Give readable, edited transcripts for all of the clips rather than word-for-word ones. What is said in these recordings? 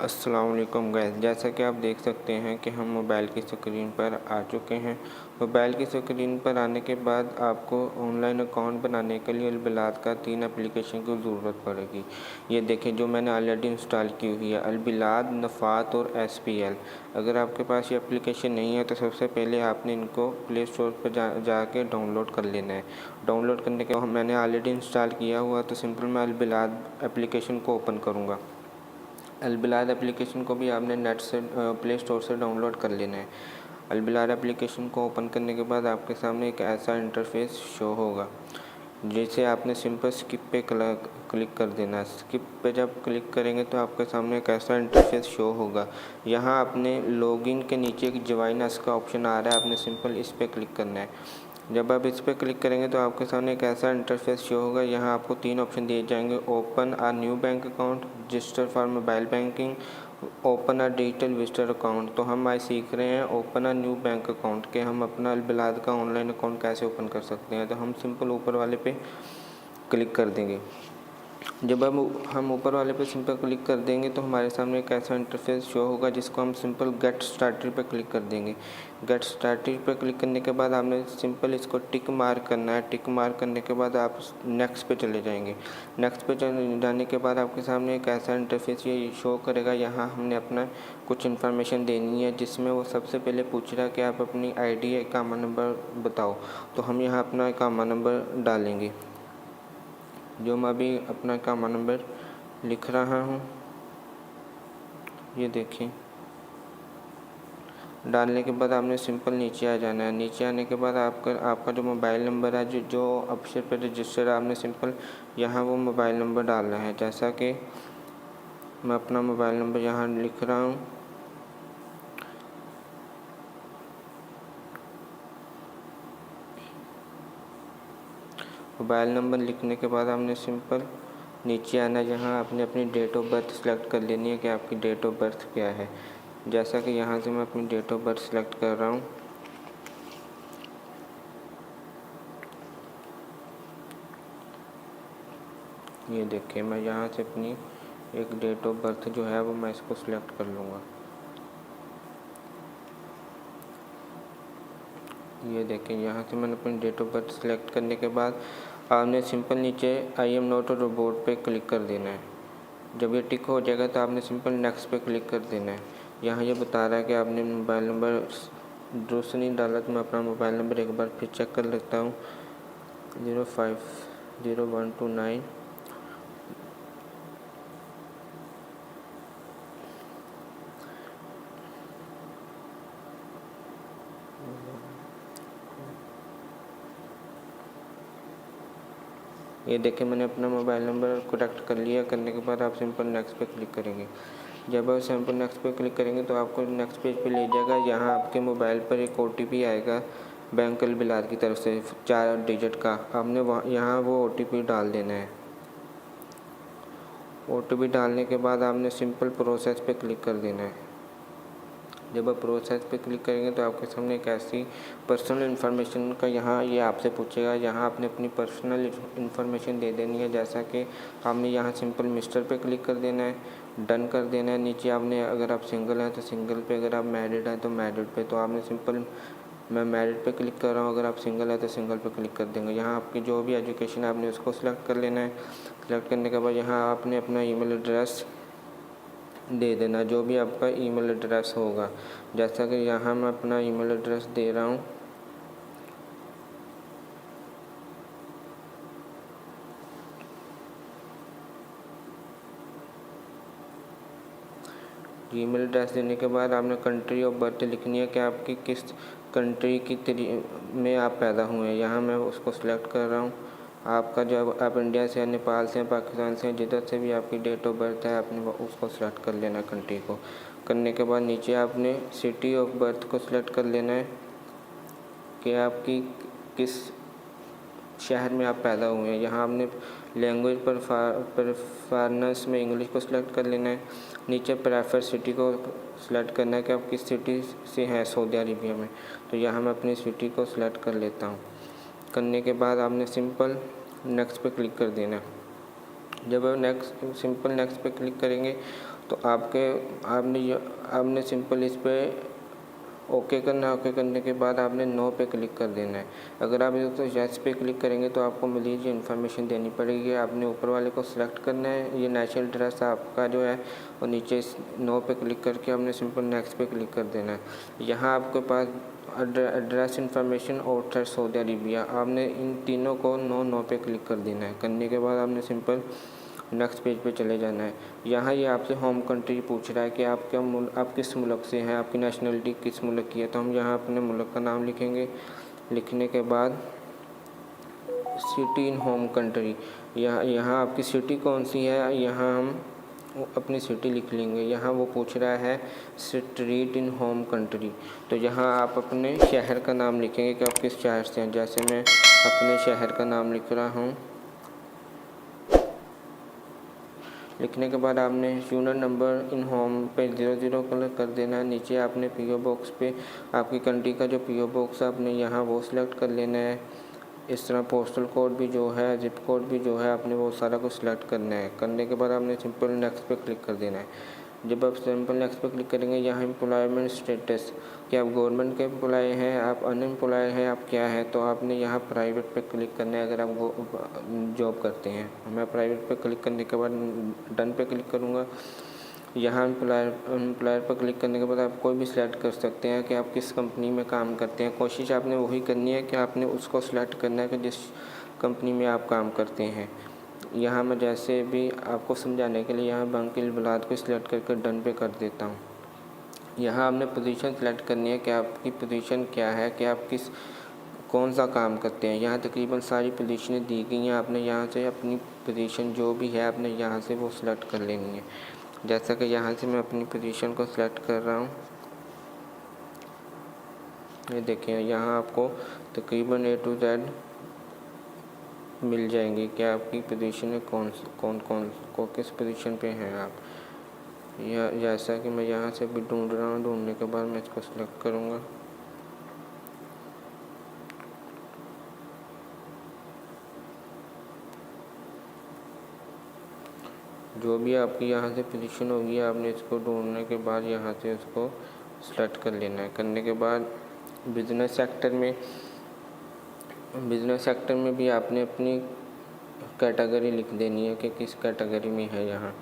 अस्सलाम वालेकुम गाइस, जैसा कि आप देख सकते हैं कि हम मोबाइल की स्क्रीन पर आ चुके हैं। मोबाइल की स्क्रीन पर आने के बाद आपको ऑनलाइन अकाउंट बनाने के लिए अलबिलाद का 3 एप्लीकेशन की ज़रूरत पड़ेगी। ये देखें, जो मैंने ऑलरेडी इंस्टॉल की हुई है, अलबिलाद, नफ़ात और SPL। अगर आपके पास ये एप्लीकेशन नहीं है तो सबसे पहले आपने इनको प्ले स्टोर पर जाके डाउनलोड कर लेना है। डाउनलोड करने के बाद मैंने ऑलरेडी इंस्टॉल किया हुआ, तो सिंपल मैं अलबिलाद एप्लीकेशन को ओपन करूँगा। अलबिलाद एप्लीकेशन को भी आपने नेट से प्ले स्टोर से डाउनलोड कर लेना है। अलबिलाद एप्लीकेशन को ओपन करने के बाद आपके सामने एक ऐसा इंटरफेस शो होगा, जिसे आपने सिंपल स्किप पे क्लिक कर देना है। स्किप पे जब क्लिक करेंगे तो आपके सामने एक ऐसा इंटरफेस शो होगा। यहाँ आपने लॉगिन के नीचे एक ज्वाइन अस का ऑप्शन आ रहा है, आपने सिंपल इस पर क्लिक करना है। जब आप इस पर क्लिक करेंगे तो आपके सामने एक ऐसा इंटरफेस शो होगा। यहाँ आपको 3 ऑप्शन दिए जाएंगे: open a new bank account, register for mobile banking, open a digital visitor account. तो हम आज सीख रहे हैं open a new bank account के हम अपना अलबिलाद का ऑनलाइन अकाउंट कैसे ओपन कर सकते हैं। तो हम सिंपल ऊपर वाले पे क्लिक कर देंगे। जब हम ऊपर वाले पे सिंपल क्लिक कर देंगे तो हमारे सामने एक ऐसा इंटरफेस शो होगा, जिसको हम सिंपल गेट स्टार्टेड पे क्लिक कर देंगे। गेट स्टार्टेड पे क्लिक करने के बाद आपने सिंपल इसको टिक मार्क करना है। टिक मार्क करने के बाद आप नेक्स्ट पे चले जाएंगे। नेक्स्ट पे चले जाने के बाद आपके सामने एक ऐसा इंटरफेस ये शो करेगा। यहाँ हमने अपना कुछ इन्फॉर्मेशन देनी है, जिसमें वो सबसे पहले पूछ रहा है कि आप अपनी ID या इकामा नंबर बताओ। तो हम यहाँ अपना इकामा नंबर डालेंगे, जो मैं अभी अपना इकामा नंबर लिख रहा हूँ। ये देखिए, डालने के बाद आपने सिंपल नीचे आ जाना है। नीचे आने के बाद आपका जो मोबाइल नंबर है, जो ऑप्शन पे रजिस्टर है, आपने सिंपल यहाँ वो मोबाइल नंबर डालना है। जैसा कि मैं अपना मोबाइल नंबर यहाँ लिख रहा हूँ। मोबाइल नंबर लिखने के बाद आपने सिंपल नीचे आना है। यहाँ आपने अपनी डेट ऑफ बर्थ सेलेक्ट कर लेनी है कि आपकी डेट ऑफ बर्थ क्या है। जैसा कि यहाँ से मैं अपनी डेट ऑफ बर्थ सेलेक्ट कर रहा हूँ। ये देखिए, मैं यहाँ से अपनी एक डेट ऑफ बर्थ जो है वो मैं इसको सिलेक्ट कर लूँगा। ये देखें, यहाँ से मैंने अपनी डेट ऑफ बर्थ सेलेक्ट करने के बाद आपने सिंपल नीचे I am not a robot पे क्लिक कर देना है। जब ये टिक हो जाएगा तो आपने सिंपल नेक्स्ट पे क्लिक कर देना है। यहाँ ये बता रहा है कि आपने मोबाइल नंबर दुरुस्त नहीं डाला, तो मैं अपना मोबाइल नंबर एक बार फिर चेक कर लेता हूँ। 050129। ये देखें, मैंने अपना मोबाइल नंबर करेक्ट कर लिया। करने के बाद आप सिंपल नेक्स्ट पे क्लिक करेंगे। जब आप सिंपल नेक्स्ट पे क्लिक करेंगे तो आपको नेक्स्ट पेज पे ले जाएगा। यहाँ आपके मोबाइल पर एक OTP आएगा बैंक अलबिलाद की तरफ से 4 डिजिट का। आपने यहाँ वो OTP डाल देना है। OTP डालने के बाद आपने सिंपल प्रोसेस पे क्लिक कर देना है। जब आप प्रोसेस पे क्लिक करेंगे तो आपके सामने एक ऐसी पर्सनल इन्फॉर्मेशन का यहाँ ये आपसे पूछेगा। यहाँ आपने अपनी पर्सनल इन्फॉर्मेशन दे देनी है। जैसा कि आपने यहाँ सिंपल मिस्टर पे क्लिक कर देना है, डन कर देना है। नीचे आपने, अगर आप सिंगल हैं तो सिंगल पे, अगर आप मैरिड हैं तो मैरिड पे। तो आपने सिंपल, मैं मैरिड पे क्लिक कर रहा हूँ, अगर आप सिंगल हैं तो सिंगल पे क्लिक कर देंगे। यहाँ आपकी जो भी एजुकेशन है आपने उसको सिलेक्ट कर लेना है। सिलेक्ट करने के बाद यहाँ आपने अपना ईमेल एड्रेस दे देना, जो भी आपका ईमेल एड्रेस होगा। जैसा कि यहाँ मैं अपना ईमेल एड्रेस दे रहा हूँ। ईमेल एड्रेस देने के बाद आपने कंट्री ऑफ बर्थ लिखनी है कि आपकी किस कंट्री की में आप पैदा हुए हैं। यहाँ मैं उसको सिलेक्ट कर रहा हूँ। आपका जो आप इंडिया से, नेपाल से, पाकिस्तान से, जिधर से भी आपकी डेट ऑफ बर्थ है, आपने उसको सिलेक्ट कर लेना है कंट्री को। करने के बाद नीचे आपने सिटी ऑफ बर्थ को सिलेक्ट कर लेना है कि आपकी किस शहर में आप पैदा हुए हैं। यहाँ आपने लैंग्वेज प्रेफरेंस में इंग्लिश को सिलेक्ट कर लेना है। नीचे प्रेफर सिटी को सिलेक्ट करना है कि आप किस सिटी से हैं सऊदी अरेबिया में। तो यहाँ मैं अपनी सिटी को सिलेक्ट कर लेता हूँ। करने के बाद आपने सिंपल नेक्स्ट पे क्लिक कर देना है। जब आप सिंपल नेक्स्ट पे क्लिक करेंगे तो आपने सिंपल इस पर ओके करना है। ओके करने के बाद आपने नो पे क्लिक कर देना है। अगर आप तो यस पे क्लिक करेंगे तो आपको मज़ीद जो इन्फॉर्मेशन देनी पड़ेगी। आपने ऊपर वाले को सिलेक्ट करना है, ये नेशनल एड्रेस आपका जो है, और नीचे नो पे क्लिक करके आपने सिंपल नेक्स्ट पे क्लिक कर देना है। यहाँ आपके पास address information outside Saudi Arabia, आपने इन तीनों को नो पे क्लिक कर देना है। करने के बाद आपने सिंपल नेक्स्ट पेज पे चले जाना है। यहाँ ये आपसे होम कंट्री पूछ रहा है कि आप किस मुल्क से हैं, आपकी नेशनलिटी किस मुल्क की है। तो हम यहाँ अपने मुल्क का नाम लिखेंगे। लिखने के बाद सिटी इन होम कंट्री, यहाँ आपकी सिटी कौन सी है, यहाँ हम अपनी सिटी लिख लेंगे। यहाँ वो पूछ रहा है स्ट्रीट इन होम कंट्री, तो यहाँ आप अपने शहर का नाम लिखेंगे कि आप किस शहर से हैं। जैसे मैं अपने शहर का नाम लिख रहा हूँ। लिखने के बाद आपने यूनिट नंबर इन होम पे 00 कर देना है। नीचे आपने पीओ बॉक्स पे आपकी कंट्री का जो पीओ बॉक्स है आपने यहाँ वो सिलेक्ट कर लेना है। इस तरह पोस्टल कोड भी जो है, जिप कोड भी जो है, आपने वो सारा कुछ सिलेक्ट करना है। करने के बाद आपने सिंपल नेक्स्ट पे क्लिक कर देना है। जब आप सिंपल नेक्स्ट पे क्लिक करेंगे, यहाँ एम्प्लॉयमेंट स्टेटस, कि आप गवर्नमेंट के एम्प्लॉय हैं, आप अनएम्प्लॉय हैं, आप क्या है, तो आपने यहाँ प्राइवेट पे क्लिक करना है अगर आप वो जॉब करते हैं। मैं प्राइवेट पे क्लिक करने के बाद डन पे क्लिक करूँगा। यहाँ एम्प्लॉयर पर क्लिक करने के बाद आप कोई भी सिलेक्ट कर सकते हैं कि आप किस कंपनी में काम करते हैं। कोशिश आपने वही करनी है कि आपने उसको सिलेक्ट करना है कि जिस कंपनी में आप काम करते हैं। यहाँ मैं जैसे भी आपको समझाने के लिए यहाँ बैंक इल्बलाद को सिलेक्ट करके डन पे कर देता हूँ। यहाँ आपने पोजीशन सिलेक्ट करनी है कि आपकी पोजीशन क्या है, कि आप कौन सा काम करते हैं। यहाँ तकरीबन सारी पोजीशनें दी गई हैं। आपने यहाँ से अपनी पोजीशन जो भी है आपने यहाँ से वो सिलेक्ट कर लेनी है। जैसा कि यहाँ से मैं अपनी पोजीशन को सिलेक्ट कर रहा हूँ। ये देखिए यहाँ आपको तकरीबन A to Z मिल जाएंगे कि आपकी पोजीशन में कौन किस पोजीशन पे हैं आप। जैसा कि मैं यहाँ से भी ढूंढ रहा हूँ। ढूंढने के बाद मैं इसको सिलेक्ट करूँगा। जो भी आपकी यहाँ से पोजीशन होगी आपने इसको ढूंढने के बाद यहाँ से उसको सेलेक्ट कर लेना है। करने के बाद बिज़नेस सेक्टर में भी आपने अपनी कैटेगरी लिख देनी है कि किस कैटेगरी में है यहाँ।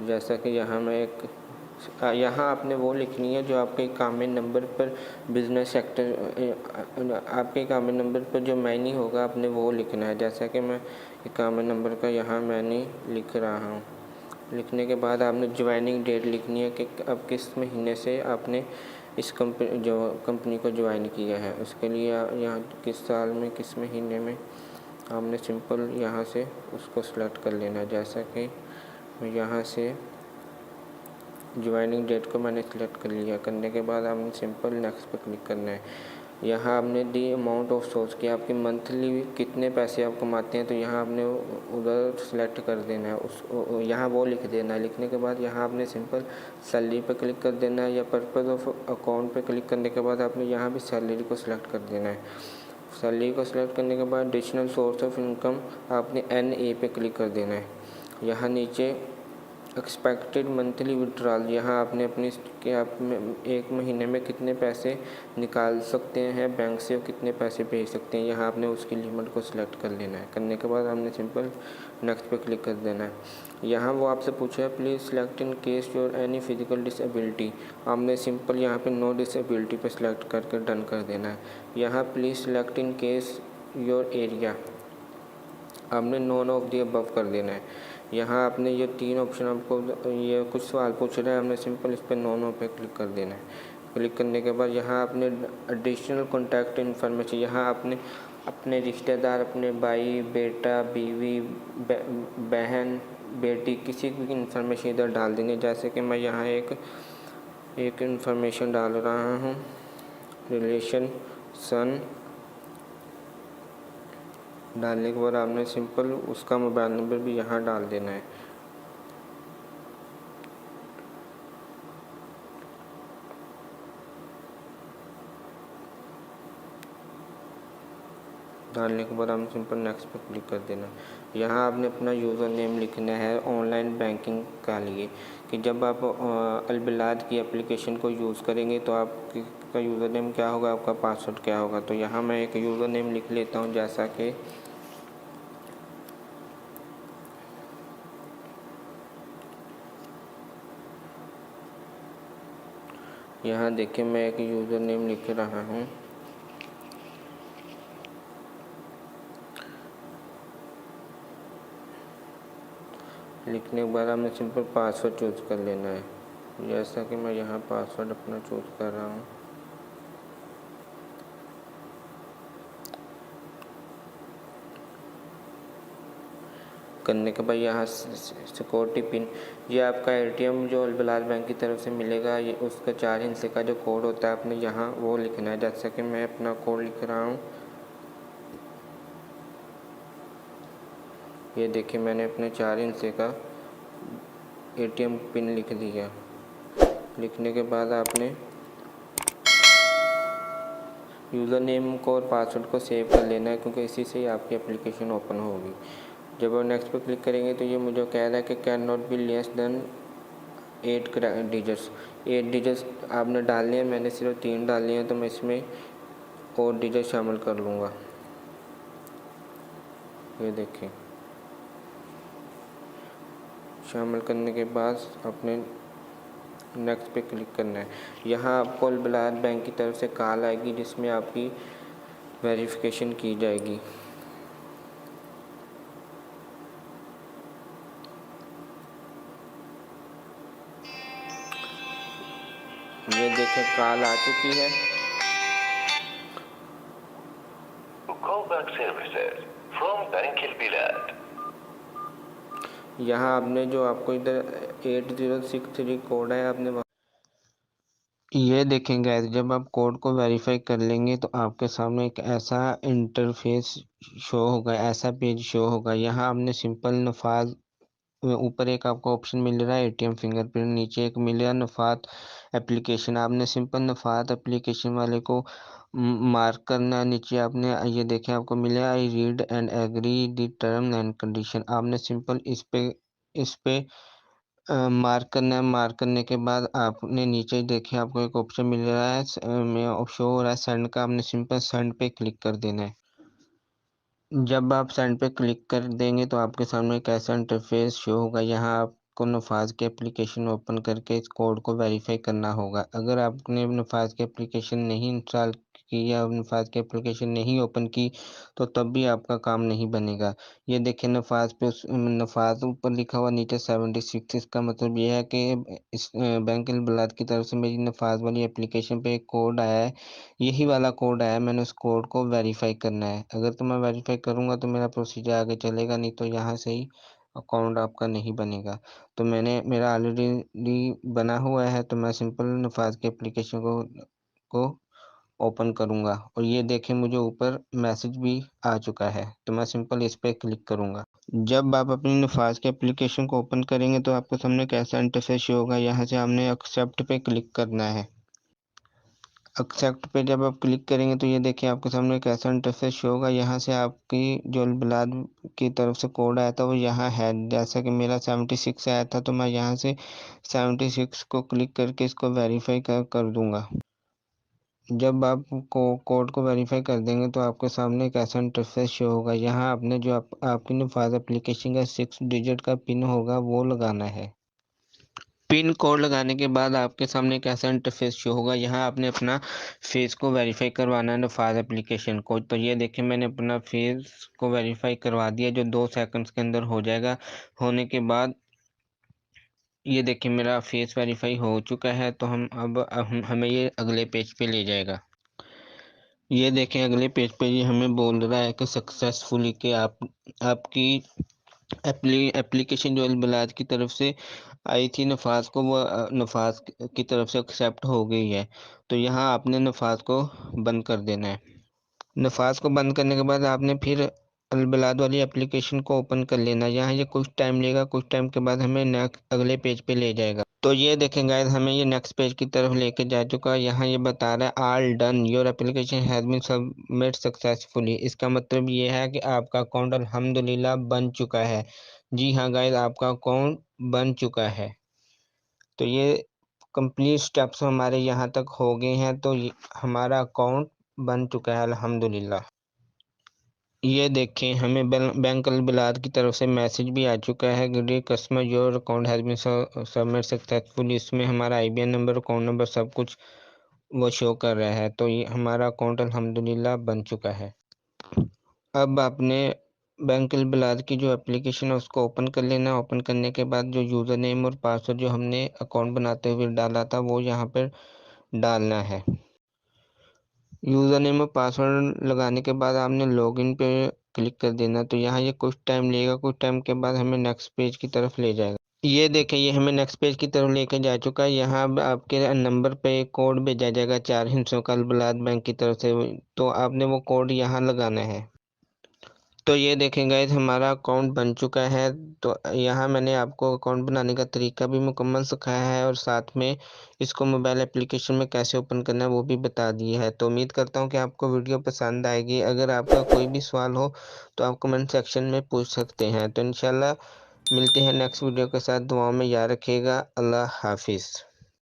जैसा कि यहाँ आपने वो लिखनी है जो आपके इकामे नंबर पर बिज़नेस सेक्टर, आपके इकामे नंबर पर जो मैनी होगा आपने वो लिखना है। जैसा कि मैं इकामे नंबर का यहाँ मैनी लिख रहा हूँ। लिखने के बाद आपने ज्वाइनिंग डेट लिखनी है कि अब किस महीने से आपने इस कंपनी को ज्वाइन किया है। उसके लिए यहाँ किस साल में किस महीने में आपने सिंपल यहाँ से उसको सिलेक्ट कर लेना है। जैसा कि यहाँ से ज्वाइनिंग डेट को मैंने सिलेक्ट कर लिया। करने के बाद आपने सिंपल नेक्स्ट पर क्लिक करना है। यहाँ आपने दी अमाउंट ऑफ सोर्स कि आपकी मंथली कितने पैसे आप कमाते हैं, तो यहाँ आपने उधर सेलेक्ट कर देना है। यहाँ वो लिख देना है। लिखने के बाद यहाँ आपने सिंपल सैलरी पर क्लिक कर देना है, या पर्पज़ ऑफ अकाउंट पे क्लिक करने के बाद आपने यहाँ भी सैलरी को सिलेक्ट कर देना है। सैलरी को सिलेक्ट करने के बाद एडिशनल सोर्स ऑफ इनकम आपने NA पे क्लिक कर देना है। यहाँ नीचे एक्सपेक्टेड मंथली विड्रॉल, यहाँ आपने कि आप एक महीने में कितने पैसे निकाल सकते हैं बैंक से और कितने पैसे भेज सकते हैं, यहाँ आपने उसकी लिमिट को सिलेक्ट कर लेना है। करने के बाद आपने सिंपल नेक्स्ट पे क्लिक कर देना है। यहाँ वो आपसे पूछा है please select in case your any physical disability, आपने सिंपल यहाँ पे नो डिसेबिलिटी पे सिलेक्ट करके डन कर देना है। यहाँ please select in case your area, आपने नॉन ऑफ दी अबव कर देना है। यहाँ आपने ये 3 ऑप्शन आपको ये कुछ सवाल पूछ रहे हैं, हमने सिंपल इस पर नॉन पे क्लिक कर देना है। क्लिक करने के बाद यहाँ आपने एडिशनल कॉन्टैक्ट इन्फॉर्मेशन, यहाँ आपने अपने रिश्तेदार, अपने भाई, बेटा, बीवी, बहन, बेटी, किसी की इन्फॉर्मेशन इधर डाल देनी है। जैसे कि मैं यहाँ एक इन्फॉर्मेशन डाल रहा हूँ, रिलेशन सन। डालने के बाद आपने सिंपल उसका मोबाइल नंबर भी यहाँ डाल देना है। डालने के बाद हम सिंपल नेक्स्ट पे क्लिक कर देना। यहाँ आपने अपना यूज़र नेम लिखना है ऑनलाइन बैंकिंग का लिए, कि जब आप अलबिलाद की एप्लीकेशन को यूज़ करेंगे तो आपका यूज़र नेम क्या होगा, आपका पासवर्ड क्या होगा। तो यहाँ मैं एक यूज़र नेम लिख लेता हूँ, जैसा कि यहाँ देखिए मैं एक यूज़र नेम लिख रहा हूँ। लिखने के बाद हमने सिंपल पासवर्ड चूज़ कर लेना है, जैसा कि मैं यहाँ पासवर्ड अपना चूज़ कर रहा हूँ। करने के बाद यहाँ सिक्योरिटी पिन, ये आपका एटीएम जो अलबिलाद बैंक की तरफ से मिलेगा, ये उसका 4 हिस्से का जो कोड होता है आपने यहाँ वो लिखना है, जैसा कि मैं अपना कोड लिख रहा हूँ। ये देखिए मैंने अपने 4 हिस्से का एटीएम पिन लिख दिया। लिखने के बाद आपने यूज़र नेम को और पासवर्ड को सेव कर लेना है, क्योंकि इसी से ही आपकी एप्लीकेशन ओपन होगी। जब आप नेक्स्ट पर क्लिक करेंगे तो ये मुझे कह रहा है कि can not be less than 8 digits. 8 digits आपने डालने हैं, मैंने सिर्फ 3 डालने हैं, तो मैं इसमें और डिजिट शामिल कर लूँगा। ये देखिए शामिल करने के बाद अपने नेक्स्ट पे क्लिक करना है। यहाँ आपको अलबिलाद बैंक की तरफ से कॉल आएगी, जिसमें आपकी वेरिफिकेशन की जाएगी। ये देखें कॉल आ चुकी है। यहाँ आपने जो आपको इधर 8063 कोड है आपने ये देखें गाइस, जब आप कोड को वेरीफाई कर लेंगे तो आपके सामने एक ऐसा इंटरफेस शो होगा, ऐसा पेज शो होगा। यहाँ आपने सिंपल नफाज, ऊपर एक आपको ऑप्शन मिल रहा है एटीएम फिंगरप्रिंट, नीचे एक मिल रहा है नफात एप्लीकेशन। आपने सिंपल नफात एप्लीकेशन वाले को मार्क करना है। नीचे आपने ये देखें आपको मिला I read and agree the term and condition. आपने सिंपल इस पे मार्क करना है। मार्क करने के बाद आपने नीचे देखिए आपको एक ऑप्शन मिल रहा है, शो हो रहा है सेंड का। आपने सिंपल सेंड पे क्लिक कर देना है। जब आप सेंड पे क्लिक कर देंगे तो आपके सामने एक ऐसा इंटरफेस शो होगा। यहाँ आपको नफाज की एप्लीकेशन ओपन करके इस कोड को वेरीफाई करना होगा। अगर आपने नफाज की एप्लीकेशन नहीं इंस्टॉल की या नफाज की एप्लीकेशन नहीं ओपन की तो तब भी आपका काम नहीं बनेगा। ये देखिए नफाज पे नफाज ऊपर लिखा हुआ, नीचे 76। इसका मतलब ये है कि इस बैंक अलबिलाद की तरफ से मेरी नफाज वाली एप्लीकेशन पे एक कोड आया है, यही वाला कोड आया, मैंने उस कोड को वेरीफाई करना है। अगर तो मैं वेरीफाई करूँगा तो मेरा प्रोसीजर आगे चलेगा, नहीं तो यहाँ से ही अकाउंट आपका नहीं बनेगा। तो मेरा ऑलरेडी बना हुआ है, तो मैं सिंपल नफाज की एप्लीकेशन को ओपन करूँगा और ये देखें मुझे ऊपर मैसेज भी आ चुका है। तो मैं सिंपल इस पर क्लिक करूँगा। जब आप अपनी नफाज की एप्लीकेशन को ओपन करेंगे तो आपके सामने कैसा इंटरफेस होगा। यहाँ से हमने एक्सेप्ट पे क्लिक करना है। एक्सेप्ट पे जब आप क्लिक करेंगे तो ये देखिए आपके सामने एक ऐसा इंटरफेस शो होगा। यहाँ से आपकी जो अलबिलाद की तरफ से कोड आया था वो यहाँ है, जैसा कि मेरा 76 आया था, तो मैं यहाँ से 76 को क्लिक करके इसको वेरीफाई कर दूँगा। जब आप कोड को वेरीफाई कर देंगे तो आपके सामने एक ऐसा इंटरफेस शो होगा। यहाँ आपने जो आपकी नफाज एप्लीकेशन का 6 डिजिट का पिन होगा वो लगाना है। पिन कोड लगाने के बाद आपके सामने एक ऐसा इंटरफेस शो होगा। यहाँ आपने अपना फेस को वेरीफाई करवाना है नफाज एप्लीकेशन को। तो ये देखिए मैंने अपना फेस को वेरीफाई करवा दिया, जो 2 सेकंड्स के अंदर हो जाएगा। होने के बाद ये देखिए मेरा फेस वेरीफाई हो चुका है। तो हमें ये अगले पेज पे ले जाएगा। ये देखें अगले पेज पे ये हमें बोल रहा है कि सक्सेसफुली कि आपकी एप्लीकेशन जो अलबिलाद की तरफ से आई थी नफाज को, वो नफाज की तरफ से एक्सेप्ट हो गई है। तो यहाँ आपने नफाज को बंद कर देना है। नफाज को बंद करने के बाद आपने फिर अलबिलाद वाली एप्लीकेशन को ओपन कर लेना है। यहाँ ये कुछ टाइम लेगा, कुछ टाइम के बाद हमें नेक्स्ट अगले पेज पे ले जाएगा। तो ये देखें गाइस, हमें ये नेक्स्ट पेज की तरफ लेके जा चुका है। यहाँ ये बता रहा है all done, your application has been submit successfully. इसका मतलब ये है कि आपका अकाउंट अल्हम्दुलिल्लाह बन चुका है। जी हाँ गाइस, आपका अकाउंट बन चुका है। तो ये कंप्लीट स्टेप्स हमारे यहाँ तक हो गए हैं। तो हमारा अकाउंट बन चुका है अल्हम्दुलिल्लाह। ये देखें, हमें बैंक अल बिलाद की तरफ से मैसेज भी आ चुका है, dear customer your account has been submit successful. इसमें हमारा IBN नंबर, अकाउंट नंबर सब कुछ वो शो कर रहा है। तो ये हमारा अकाउंट अल्हम्दुलिल्लाह बन चुका है। अब आपने बैंक अल बिलाद की जो एप्लीकेशन है उसको ओपन कर लेना। ओपन करने के बाद जो यूज़र नेम और पासवर्ड जो हमने अकाउंट बनाते हुए डाला था वो यहाँ पर डालना है। यूज़र नेम और पासवर्ड लगाने के बाद आपने लॉगिन पे क्लिक कर देना। तो यहाँ ये कुछ टाइम लेगा, कुछ टाइम के बाद हमें नेक्स्ट पेज की तरफ ले जाएगा। ये देखें, ये हमें नेक्स्ट पेज की तरफ लेके जा चुका है। यहाँ अब आपके नंबर पे एक कोड भेजा जाएगा 4 हिस्सों का अल बिलाद बैंक की तरफ से। तो आपने वो कोड यहाँ लगाना है। तो ये देखें गाइस, हमारा अकाउंट बन चुका है। तो यहाँ मैंने आपको अकाउंट बनाने का तरीका भी मुकम्मल सिखाया है और साथ में इसको मोबाइल एप्लीकेशन में कैसे ओपन करना है वो भी बता दिया है। तो उम्मीद करता हूँ कि आपको वीडियो पसंद आएगी। अगर आपका कोई भी सवाल हो तो आप कमेंट सेक्शन में पूछ सकते हैं। तो इंशाल्लाह मिलते हैं नेक्स्ट वीडियो के साथ। दुआओं में याद रखिएगा। अल्लाह हाफिज़।